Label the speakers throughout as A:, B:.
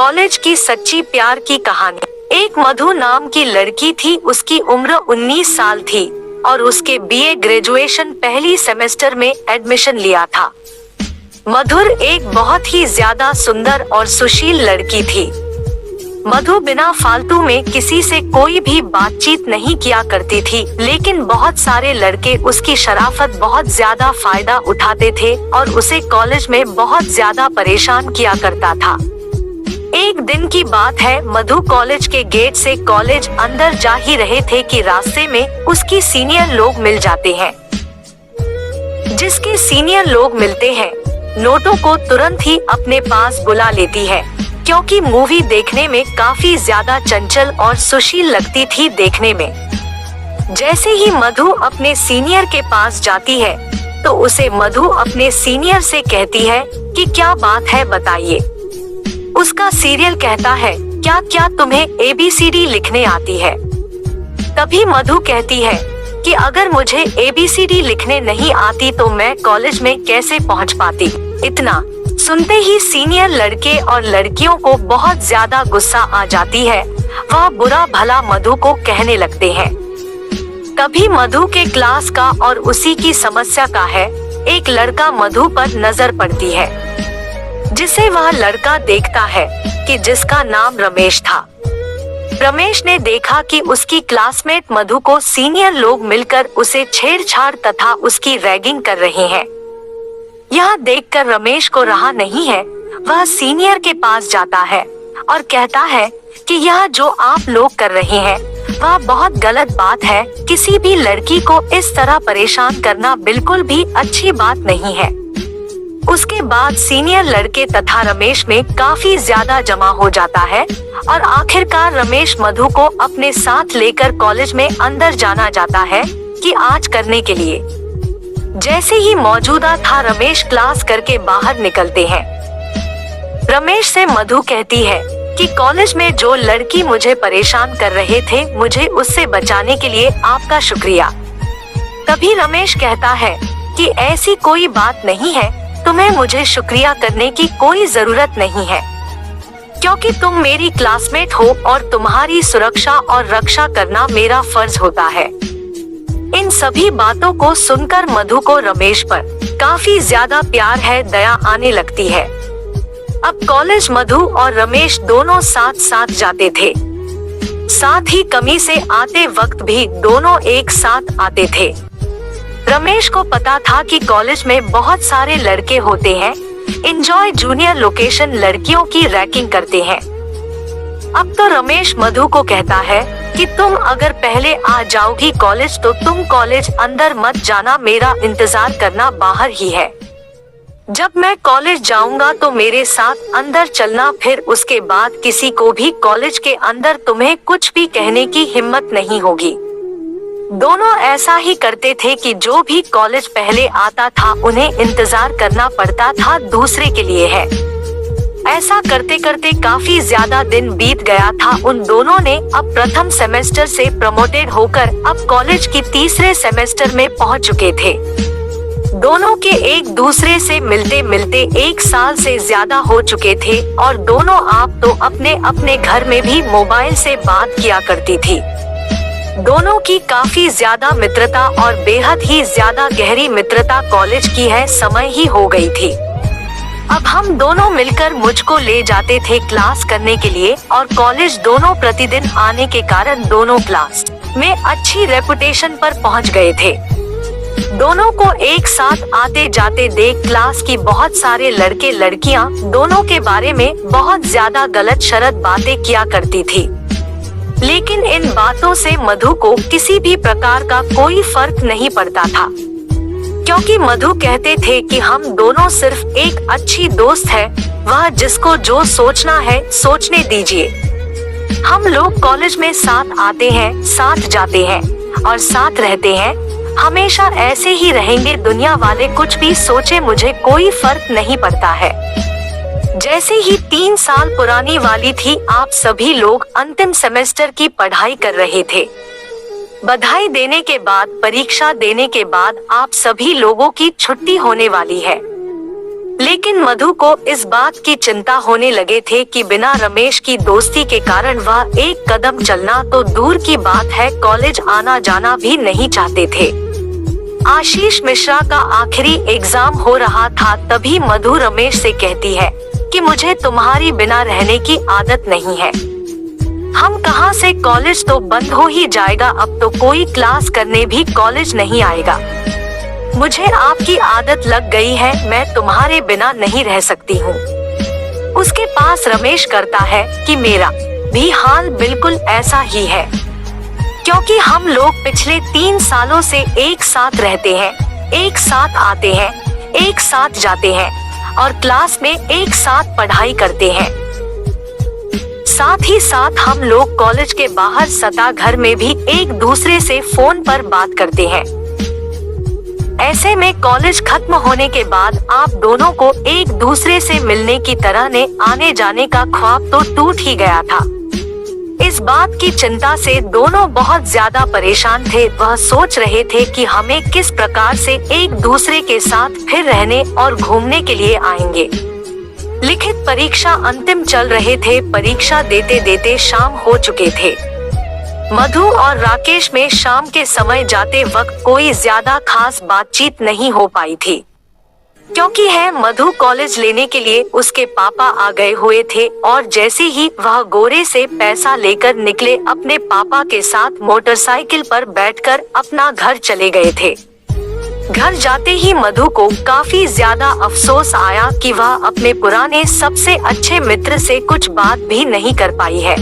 A: College की सच्ची प्यार की कहानी। एक मधु नाम की लड़की थी, उसकी उम्र 19 साल थी और उसके बीए ग्रेजुएशन पहली सेमेस्टर में एडमिशन लिया था। मधुर एक बहुत ही ज्यादा सुंदर और सुशील लड़की थी। मधु बिना फालतू में किसी से कोई भी बातचीत नहीं किया करती थी, लेकिन बहुत सारे लड़के उसकी शराफत बहुत ज्यादा फायदा उठाते थे और उसे कॉलेज में बहुत ज्यादा परेशान किया करता था। एक दिन की बात है, मधु कॉलेज के गेट से कॉलेज अंदर जा ही रहे थे कि रास्ते में उसकी सीनियर लोग मिल जाते हैं। जिसके सीनियर लोग मिलते हैं, नोटों को तुरंत ही अपने पास बुला लेती है, क्योंकि मूवी देखने में काफी ज्यादा चंचल और सुशील लगती थी देखने में। जैसे ही मधु अपने सीनियर के पास जाती है तो उसे मधु अपने सीनियर से कहती है कि क्या बात है बताइए। उसका सीनियर कहता है, क्या क्या तुम्हें ABCD लिखने आती है? तभी मधु कहती है कि अगर मुझे ABCD लिखने नहीं आती तो मैं कॉलेज में कैसे पहुंच पाती। इतना सुनते ही सीनियर लड़के और लड़कियों को बहुत ज्यादा गुस्सा आ जाती है। वह बुरा भला मधु को कहने लगते हैं। तभी मधु के क्लास का और उसी की समस्या का है एक लड़का मधु पर नजर पड़ती है, जिसे वह लड़का देखता है कि जिसका नाम रमेश था। रमेश ने देखा कि उसकी क्लासमेट मधु को सीनियर लोग मिलकर उसे छेड़छाड़ तथा उसकी रैगिंग कर रहे हैं। यह देखकर रमेश को रहा नहीं है, वह सीनियर के पास जाता है और कहता है कि यह जो आप लोग कर रहे हैं वह बहुत गलत बात है। किसी भी लड़की को इस तरह परेशान करना बिल्कुल भी अच्छी बात नहीं है। उसके बाद सीनियर लड़के तथा रमेश में काफी ज्यादा जमा हो जाता है और आखिरकार रमेश मधु को अपने साथ लेकर कॉलेज में अंदर जाना जाता है कि आज करने के लिए। जैसे ही मौजूदा था, रमेश क्लास करके बाहर निकलते हैं। रमेश से मधु कहती है कि कॉलेज में जो लड़की मुझे परेशान कर रहे थे, मुझे उससे बचाने के लिए आपका शुक्रिया। तभी रमेश कहता है कि ऐसी कोई बात नहीं है, तुम्हें मुझे शुक्रिया करने की कोई जरूरत नहीं है, क्योंकि तुम मेरी क्लासमेट हो और तुम्हारी सुरक्षा और रक्षा करना मेरा फर्ज होता है। इन सभी बातों को सुनकर मधु को रमेश पर काफी ज्यादा प्यार है, दया आने लगती है। अब कॉलेज मधु और रमेश दोनों साथ साथ जाते थे, साथ ही कमी से आते वक्त भी दोनों एक साथ आते थे। रमेश को पता था कि कॉलेज में बहुत सारे लड़के होते हैं, एंजॉय जूनियर लोकेशन लड़कियों की रैगिंग करते हैं। अब तो रमेश मधु को कहता है कि तुम अगर पहले आ जाओगी कॉलेज तो तुम कॉलेज अंदर मत जाना, मेरा इंतजार करना बाहर ही है। जब मैं कॉलेज जाऊंगा तो मेरे साथ अंदर चलना, फिर उसके बाद किसी को भी कॉलेज के अंदर तुम्हें कुछ भी कहने की हिम्मत नहीं होगी। दोनों ऐसा ही करते थे कि जो भी कॉलेज पहले आता था उन्हें इंतजार करना पड़ता था दूसरे के लिए है। ऐसा करते करते काफी ज्यादा दिन बीत गया था। उन दोनों ने अब प्रथम सेमेस्टर से प्रमोटेड होकर अब कॉलेज की तीसरे सेमेस्टर में पहुंच चुके थे। दोनों के एक दूसरे से मिलते मिलते 1 साल से ज्यादा हो चुके थे और दोनों आप तो अपने अपने घर में भी मोबाइल से बात किया करती थी। दोनों की काफी ज्यादा मित्रता और बेहद ही ज्यादा गहरी मित्रता कॉलेज की है समय ही हो गई थी। अब हम दोनों मिलकर मुझको ले जाते थे क्लास करने के लिए और कॉलेज दोनों प्रतिदिन आने के कारण दोनों क्लास में अच्छी रेपुटेशन पर पहुंच गए थे। दोनों को एक साथ आते जाते देख क्लास की बहुत सारे लड़के लड़कियां दोनों के बारे में बहुत ज्यादा गलत शरत बातें किया करती थी, लेकिन इन बातों से मधु को किसी भी प्रकार का कोई फर्क नहीं पड़ता था, क्योंकि मधु कहते थे कि हम दोनों सिर्फ एक अच्छी दोस्त है, वह जिसको जो सोचना है सोचने दीजिए। हम लोग कॉलेज में साथ आते हैं, साथ जाते हैं और साथ रहते हैं, हमेशा ऐसे ही रहेंगे। दुनिया वाले कुछ भी सोचे, मुझे कोई फर्क नहीं पड़ता है। जैसे ही 3 साल पुरानी वाली थी, आप सभी लोग अंतिम सेमेस्टर की पढ़ाई कर रहे थे। बधाई देने के बाद, परीक्षा देने के बाद आप सभी लोगों की छुट्टी होने वाली है। लेकिन मधु को इस बात की चिंता होने लगे थे कि बिना रमेश की दोस्ती के कारण वह एक कदम चलना तो दूर की बात है, कॉलेज आना जाना भी नहीं चाहते थे। आशीष मिश्रा का आखिरी एग्जाम हो रहा था, तभी मधु रमेश से कहती है कि मुझे तुम्हारी बिना रहने की आदत नहीं है। हम कहाँ से, कॉलेज तो बंद हो ही जाएगा, अब तो कोई क्लास करने भी कॉलेज नहीं आएगा। मुझे आपकी आदत लग गई है, मैं तुम्हारे बिना नहीं रह सकती हूँ। उसके पास रमेश करता है कि मेरा भी हाल बिल्कुल ऐसा ही है, क्योंकि हम लोग पिछले 3 सालों से एक साथ रहते हैं, एक साथ आते हैं, एक साथ जाते हैं और क्लास में एक साथ पढ़ाई करते हैं। साथ ही साथ हम लोग कॉलेज के बाहर सता घर में भी एक दूसरे से फोन पर बात करते हैं। ऐसे में कॉलेज खत्म होने के बाद आप दोनों को एक दूसरे से मिलने की तरह ने आने जाने का ख्वाब तो टूट ही गया था। इस बात की चिंता से दोनों बहुत ज्यादा परेशान थे। वह सोच रहे थे कि हमें किस प्रकार से एक दूसरे के साथ फिर रहने और घूमने के लिए आएंगे। लिखित परीक्षा अंतिम चल रहे थे। परीक्षा देते देते शाम हो चुके थे। मधु और राकेश में शाम के समय जाते वक्त कोई ज्यादा खास बातचीत नहीं हो पाई थी, क्योंकि मधु कॉलेज लेने के लिए उसके पापा आ गए हुए थे और जैसे ही वह गोरे से पैसा लेकर निकले, अपने पापा के साथ मोटरसाइकिल पर बैठकर अपना घर चले गए थे। घर जाते ही मधु को काफी ज्यादा अफसोस आया कि वह अपने पुराने सबसे अच्छे मित्र से कुछ बात भी नहीं कर पाई है।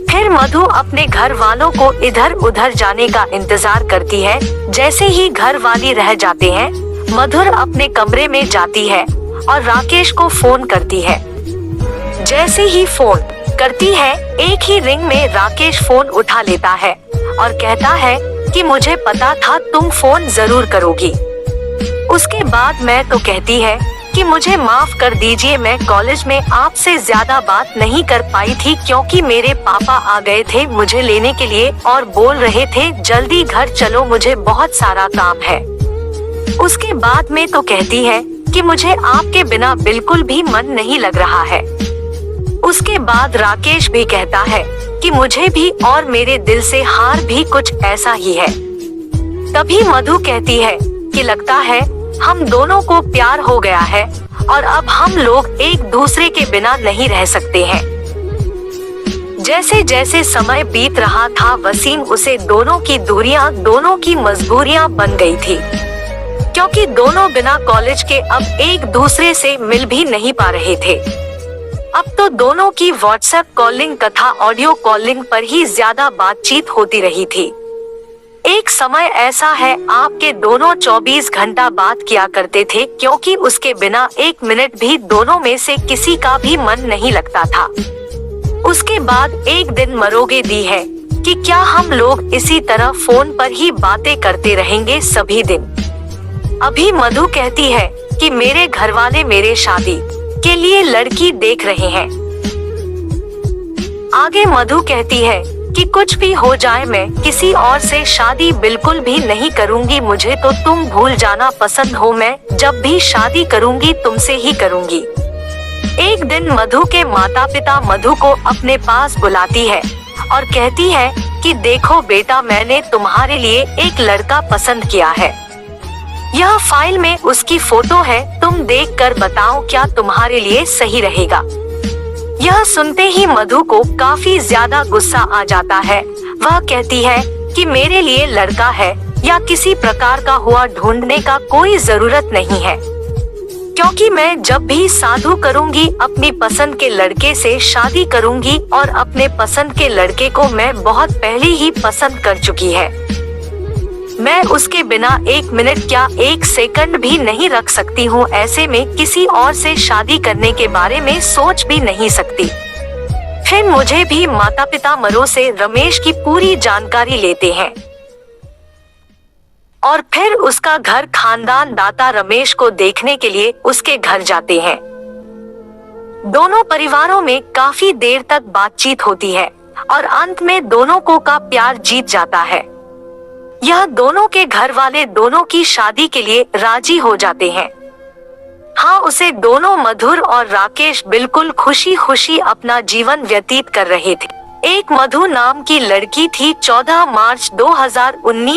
A: फिर मधु अपने घर वालों को इधर उधर जाने का इंतजार करती है। जैसे ही घर वाली रह जाते हैं, मधुर अपने कमरे में जाती है और राकेश को फोन करती है। जैसे ही फोन करती है, एक ही रिंग में राकेश फोन उठा लेता है और कहता है कि मुझे पता था तुम फोन जरूर करोगी। उसके बाद मैं तो कहती है कि मुझे माफ कर दीजिए, मैं कॉलेज में आपसे ज्यादा बात नहीं कर पाई थी, क्योंकि मेरे पापा आ गए थे मुझे लेने के लिए और बोल रहे थे जल्दी घर चलो, मुझे बहुत सारा काम है। उसके बाद में तो कहती है कि मुझे आपके बिना बिल्कुल भी मन नहीं लग रहा है। उसके बाद राकेश भी कहता है कि मुझे भी और मेरे दिल से हार भी कुछ ऐसा ही है। तभी मधु कहती है कि लगता है हम दोनों को प्यार हो गया है और अब हम लोग एक दूसरे के बिना नहीं रह सकते हैं। जैसे जैसे समय बीत रहा था, वसीम उसे दोनों की दूरियां, दोनों की मजबूरियां बन गई थी, क्योंकि दोनों बिना कॉलेज के अब एक दूसरे से मिल भी नहीं पा रहे थे। अब तो दोनों की व्हाट्सएप कॉलिंग तथा ऑडियो कॉलिंग पर ही ज्यादा बातचीत होती रही थी। एक समय ऐसा है, आपके दोनों 24 घंटा बात किया करते थे, क्योंकि उसके बिना 1 मिनट भी दोनों में से किसी का भी मन नहीं लगता था। उसके बाद एक दिन मरोगे दी है कि क्या हम लोग इसी तरह फोन पर ही बातें करते रहेंगे सभी दिन। अभी मधु कहती है कि मेरे घर वाले मेरे शादी के लिए लड़की देख रहे हैं। आगे मधु कहती है कि कुछ भी हो जाए, मैं किसी और से शादी बिल्कुल भी नहीं करूंगी, मुझे तो तुम भूल जाना पसंद हो, मैं जब भी शादी करूंगी तुमसे ही करूंगी। एक दिन मधु के माता पिता मधु को अपने पास बुलाती है और कहती है कि देखो बेटा, मैंने तुम्हारे लिए एक लड़का पसंद किया है। यह फाइल में उसकी फोटो है, तुम देखकर बताओ क्या तुम्हारे लिए सही रहेगा। यह सुनते ही मधु को काफी ज्यादा गुस्सा आ जाता है। वह कहती है कि मेरे लिए लड़का है या किसी प्रकार का हुआ ढूंढने का कोई जरूरत नहीं है, क्योंकि मैं जब भी साधु करूंगी अपनी पसंद के लड़के से शादी करूंगी और अपने पसंद के लड़के को मैं बहुत पहले ही पसंद कर चुकी है। मैं उसके बिना 1 मिनट क्या 1 सेकंड भी नहीं रख सकती हूँ। ऐसे में किसी और से शादी करने के बारे में सोच भी नहीं सकती। फिर मुझे भी माता पिता मरो से रमेश की पूरी जानकारी लेते हैं और फिर उसका घर खानदान दाता रमेश को देखने के लिए उसके घर जाते हैं। दोनों परिवारों में काफी देर तक बातचीत होती है और अंत में दोनों को का प्यार जीत जाता है। यह दोनों के घर वाले दोनों की शादी के लिए राजी हो जाते हैं। हाँ, उसे दोनों मधुर और राकेश बिल्कुल खुशी खुशी अपना जीवन व्यतीत कर रहे थे। एक मधु नाम की लड़की थी। 14 मार्च 2019